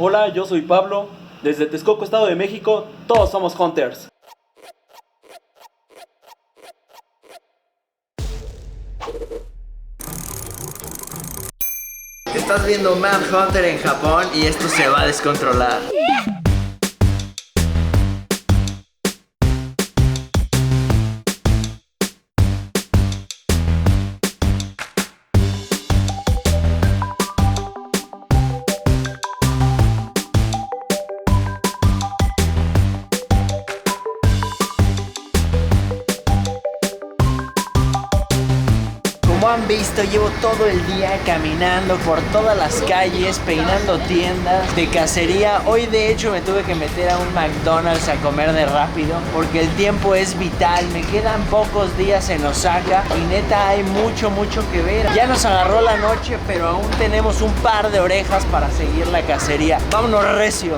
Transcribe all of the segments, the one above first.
Hola, yo soy Pablo. Desde Texcoco, Estado de México, todos somos Hunters. Estás viendo Mad Hunter en Japón y esto se va a descontrolar. Como han visto, llevo todo el día caminando por todas las calles, peinando tiendas de cacería. Hoy de hecho me tuve que meter a un McDonald's a comer de rápido porque el tiempo es vital. Me quedan pocos días en Osaka y neta hay mucho que ver. Ya nos agarró la noche, pero aún tenemos un par de orejas para seguir la cacería. ¡Vámonos recio!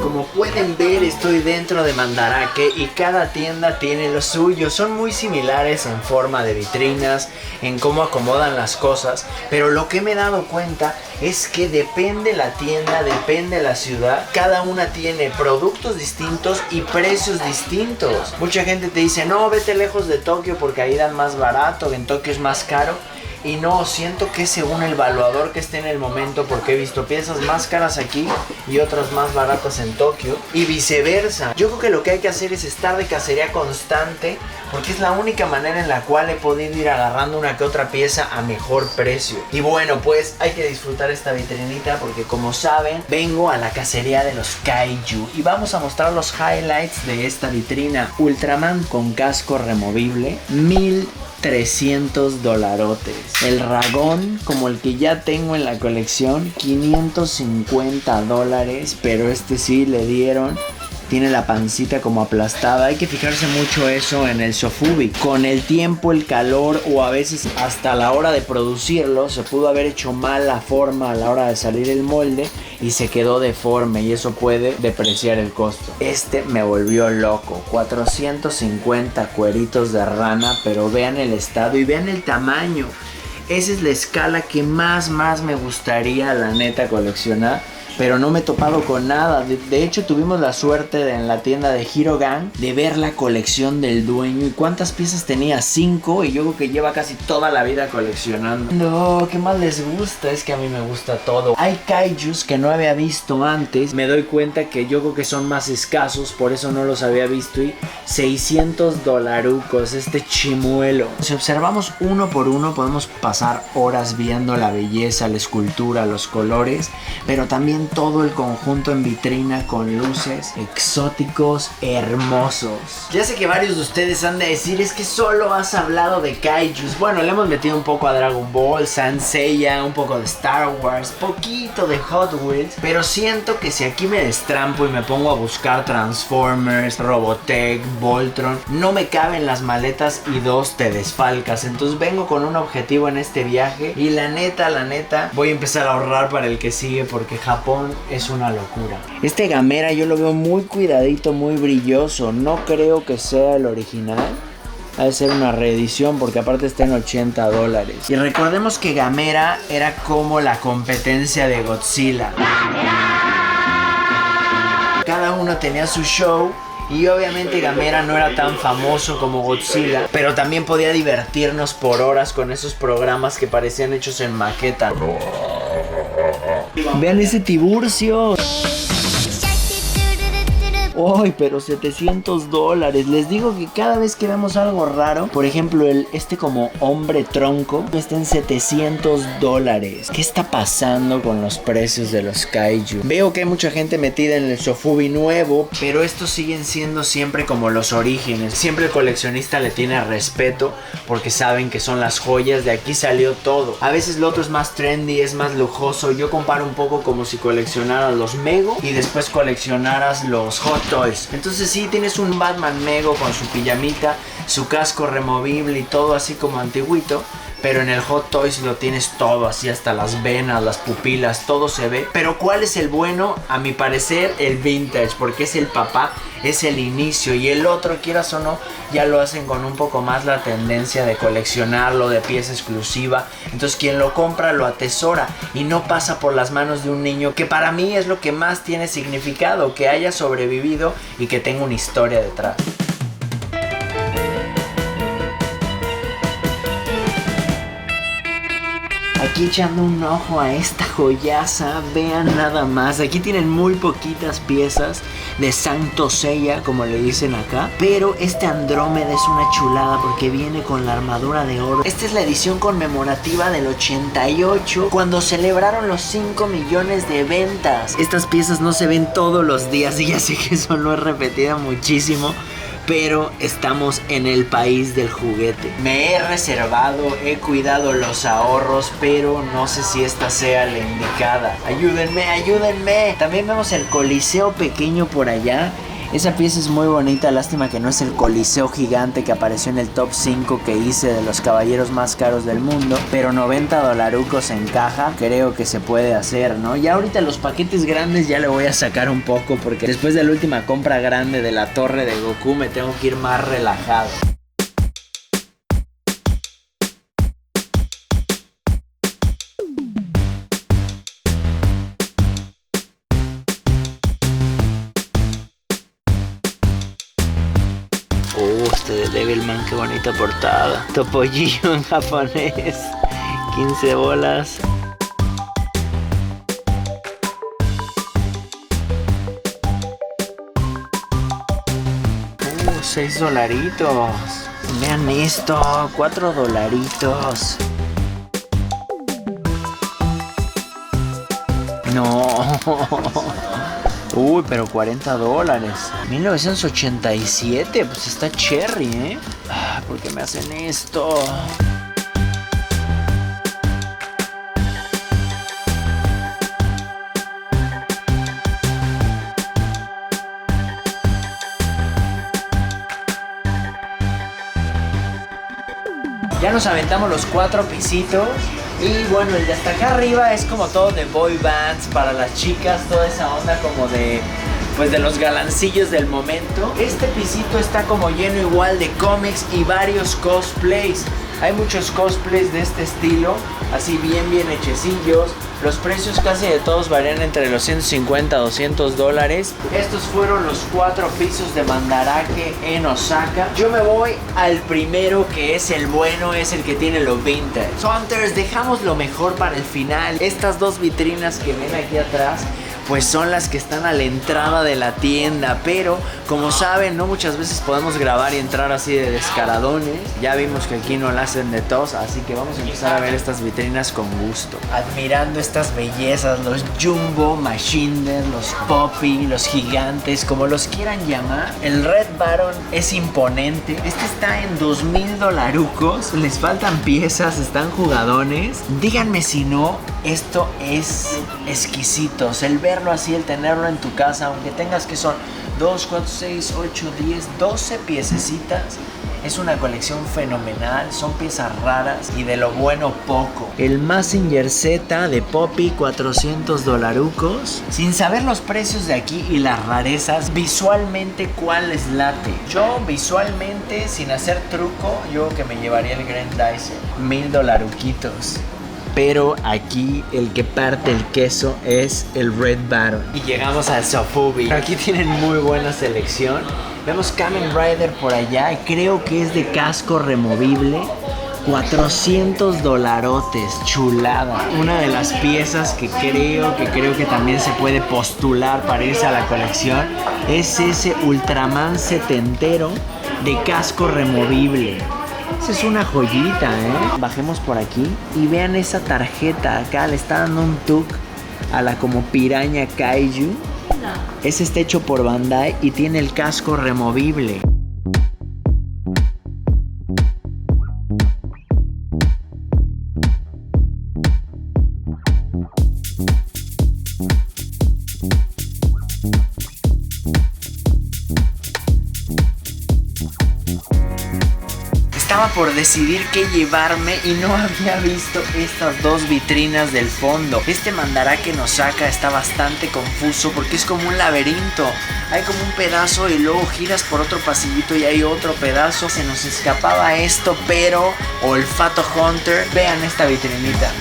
Como pueden ver, estoy dentro de Mandarake y cada tienda tiene lo suyo. Son muy similares en forma de vitrinas, en cómo acomodan las cosas, pero lo que me he dado cuenta es que depende la tienda, depende la ciudad, cada una tiene productos distintos y precios distintos. Mucha gente te dice, no, vete lejos de Tokio porque ahí dan más barato, en Tokio es más caro. Y no, siento que según el valuador que esté en el momento, porque he visto piezas más caras aquí y otras más baratas en Tokio y viceversa. Yo creo que lo que hay que hacer es estar de cacería constante, porque es la única manera en la cual he podido ir agarrando una que otra pieza a mejor precio. Y bueno, pues hay que disfrutar esta vitrinita porque, como saben, vengo a la cacería de los kaiju y vamos a mostrar los highlights de esta vitrina. Ultraman con casco removible, 1,300 dolarotes. El Ragón, como el que ya tengo en la colección, 550 dólares, pero este sí le dieron. Tiene la pancita como aplastada. Hay que fijarse mucho eso en el Sofubi. Con el tiempo, el calor o a veces hasta la hora de producirlo, se pudo haber hecho mal la forma a la hora de salir el molde y se quedó deforme y eso puede depreciar el costo. Este me volvió loco. 450 cueritos de rana, pero vean el estado y vean el tamaño. Esa es la escala que más me gustaría, la neta, coleccionar. Pero no me he topado con nada. De hecho, tuvimos la suerte en la tienda de Hirogang de ver la colección del dueño. ¿Y cuántas piezas tenía? 5. Y yo creo que lleva casi toda la vida coleccionando. No, ¿qué más les gusta? Es que a mí me gusta todo. Hay kaijus que no había visto antes. Me doy cuenta que yo creo que son más escasos, por eso no los había visto. Y 600 dolarucos este chimuelo. Si observamos uno por uno, podemos pasar horas viendo la belleza, la escultura, los colores, pero también todo el conjunto en vitrina con luces exóticos hermosos. Ya sé que varios de ustedes han de decir, es que solo has hablado de kaijus. Bueno, le hemos metido un poco a Dragon Ball, Saint Seiya, un poco de Star Wars, poquito de Hot Wheels, pero siento que si aquí me destrampo y me pongo a buscar Transformers, Robotech, Voltron, no me caben las maletas y 2 te desfalcas. Entonces vengo con un objetivo en este viaje y la neta voy a empezar a ahorrar para el que sigue, porque Japón es una locura. Este Gamera yo lo veo muy cuidadito, muy brilloso. No creo que sea el original. Ha de ser una reedición porque aparte está en 80 dólares. Y recordemos que Gamera era como la competencia de Godzilla. Cada uno tenía su show. Y obviamente Gamera no era tan famoso como Godzilla, pero también podía divertirnos por horas con esos programas que parecían hechos en maqueta. Vean ese Tiburcio. ¡Ay, pero $700! Les digo que cada vez que vemos algo raro, por ejemplo, este como hombre tronco, está en $700. ¿Qué está pasando con los precios de los kaiju? Veo que hay mucha gente metida en el Sofubi nuevo, pero estos siguen siendo siempre como los orígenes. Siempre el coleccionista le tiene respeto porque saben que son las joyas. De aquí salió todo. A veces lo otro es más trendy, es más lujoso. Yo comparo un poco como si coleccionaras los Mego y después coleccionaras los Hot Toys. Entonces sí, tienes un Batman Mego con su pijamita, su casco removible y todo así como antiguito. Pero en el Hot Toys lo tienes todo, así hasta las venas, las pupilas, todo se ve. Pero ¿cuál es el bueno? A mi parecer, el vintage, porque es el papá, es el inicio. Y el otro, quieras o no, ya lo hacen con un poco más la tendencia de coleccionarlo, de pieza exclusiva. Entonces quien lo compra lo atesora y no pasa por las manos de un niño, que para mí es lo que más tiene significado, que haya sobrevivido y que tenga una historia detrás. Aquí echando un ojo a esta joyaza, vean nada más. Aquí tienen muy poquitas piezas de Santo Seiya, como le dicen acá. Pero este Andrómeda es una chulada porque viene con la armadura de oro. Esta es la edición conmemorativa del 88, cuando celebraron los 5 millones de ventas. Estas piezas no se ven todos los días y ya sé que eso no es repetida muchísimo, pero estamos en el país del juguete. Me he reservado, he cuidado los ahorros, pero no sé si esta sea la indicada. Ayúdenme, ayúdenme. También vemos el Coliseo pequeño por allá. Esa pieza es muy bonita, lástima que no es el Coliseo gigante que apareció en el top 5 que hice de los caballeros más caros del mundo, pero $90 en caja, creo que se puede hacer, ¿no? Ya ahorita los paquetes grandes ya le voy a sacar un poco, porque después de la última compra grande de la torre de Goku me tengo que ir más relajado. Este de Devilman, qué bonita portada. Topollillo en japonés, 15 bolas. $6. Vean esto, $4. No. Uy, pero $40. 1987, pues está cherry, ¿eh? ¿Por qué me hacen esto? Ya nos aventamos los 4 pisitos. Y bueno, el de hasta acá arriba es como todo de boy bands para las chicas, toda esa onda como de, pues de los galancillos del momento. Este pisito está como lleno igual de cómics y varios cosplays. Hay muchos cosplays de este estilo, así bien hechecillos. Los precios casi de todos varían entre los $150 a $200. Estos fueron los 4 pisos de Mandarake en Osaka. Yo me voy al primero, que es el bueno, es el que tiene lo vintage. Hunters, dejamos lo mejor para el final. Estas 2 vitrinas que ven aquí atrás, pues son las que están a la entrada de la tienda. Pero como saben, no muchas veces podemos grabar y entrar así de descaradones. Ya vimos que aquí no la hacen de tos, así que vamos a empezar a ver estas vitrinas con gusto, admirando estas bellezas, los Jumbo, Machinder, los Poppy, los gigantes, como los quieran llamar. El Red Baron es imponente. Este está en $2000. Les faltan piezas, están jugadones. Díganme si no, esto es exquisito. El verlo así, el tenerlo en tu casa, aunque tengas que son 2, 4, 6, 8, 10, 12 piececitas. Es una colección fenomenal, son piezas raras y de lo bueno poco. El Mazinger Z de Poppy, $400. Sin saber los precios de aquí y las rarezas, visualmente ¿cuál les late? Yo visualmente, sin hacer truco, yo que me llevaría el Grandizer, $1000. Pero aquí el que parte el queso es el Red Baron. Y llegamos al Sofubi. Aquí tienen muy buena selección. Vemos Kamen Rider por allá. Creo que es de casco removible. $400, chulada. Una de las piezas que creo que también se puede postular para irse a la colección es ese Ultraman setentero de casco removible. Esa es una joyita, Bajemos por aquí y vean esa tarjeta. Acá le está dando un tuk a la como piraña kaiju. Ese está hecho por Bandai y tiene el casco removible. Estaba por decidir qué llevarme y no había visto estas dos vitrinas del fondo. Este Mandarake no Saka está bastante confuso porque es como un laberinto. Hay como un pedazo y luego giras por otro pasillito y hay otro pedazo. Se nos escapaba esto, pero Olfato Hunter, vean esta vitrinita.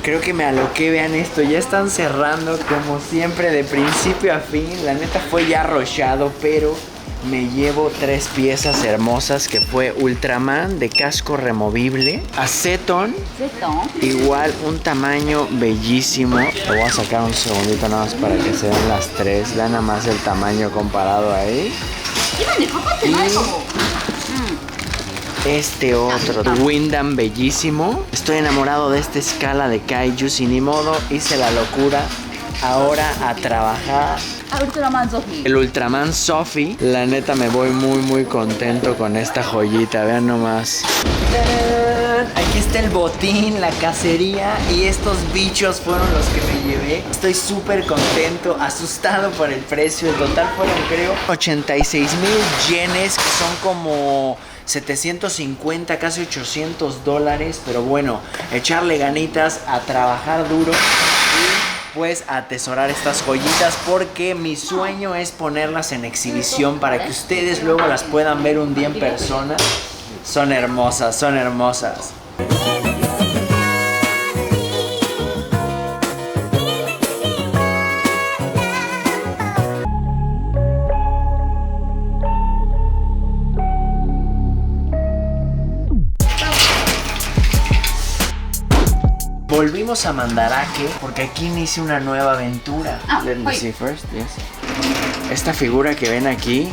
Creo que me aloqué, vean esto, ya están cerrando como siempre de principio a fin. La neta fue ya arrollado, pero me llevo 3 piezas hermosas que fue Ultraman de casco removible, Aceton, igual un tamaño bellísimo. Lo voy a sacar un segundito nada más para que se vean las 3, vean nada más el tamaño comparado ahí. Este otro, Windam bellísimo. Estoy enamorado de esta escala de kaijus y ni modo, hice la locura. Ahora a trabajar. El Ultraman Sophie. La neta me voy muy contento con esta joyita. Vean nomás. Aquí está el botín, la cacería y estos bichos fueron los que me llevé. Estoy súper contento, asustado por el precio. El total fueron creo 86,000 yenes, que son como 750, casi $800. Pero bueno, echarle ganitas, a trabajar duro y pues a atesorar estas joyitas, porque mi sueño es ponerlas en exhibición para que ustedes luego las puedan ver un día en persona. Son hermosas, son hermosas. Volvimos a Mandarake porque aquí inicia una nueva aventura. Let me see first, yes. Esta figura que ven aquí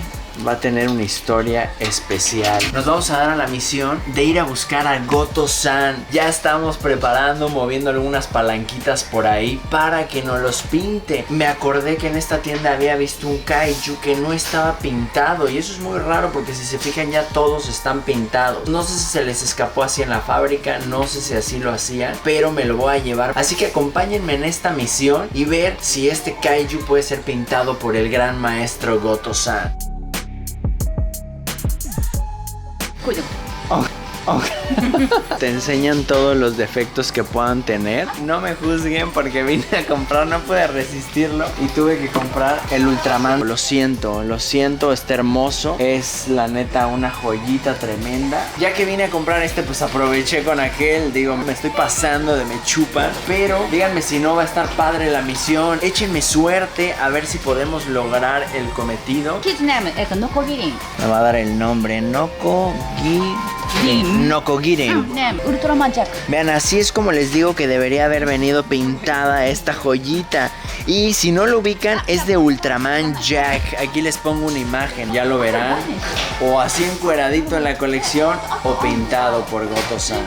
va a tener una historia especial. Nos vamos a dar a la misión de ir a buscar a Goto-san. Ya estamos preparando, moviendo algunas palanquitas por ahí para que nos los pinte. Me acordé que en esta tienda había visto un kaiju que no estaba pintado, y eso es muy raro porque si se fijan ya todos están pintados. No sé si se les escapó así en la fábrica, no sé si así lo hacían, pero me lo voy a llevar. Así que acompáñenme en esta misión y ver si este kaiju puede ser pintado por el gran maestro Goto-san. Te enseñan todos los defectos que puedan tener. No me juzguen porque vine a comprar, no pude resistirlo y tuve que comprar el Ultraman. Lo siento, está hermoso. Es la neta una joyita tremenda. Ya que vine a comprar este, pues aproveché con aquel. Digo, me estoy pasando de me chupan. Pero díganme si no va a estar padre la misión. Échenme suerte a ver si podemos lograr el cometido. Me va a dar el nombre, Nokogirin. Vean, así es como les digo que debería haber venido pintada esta joyita. Y si no lo ubican, es de Ultraman Jack. Aquí les pongo una imagen, ya lo verán. O así encueradito en la colección, o pintado por Goto-san.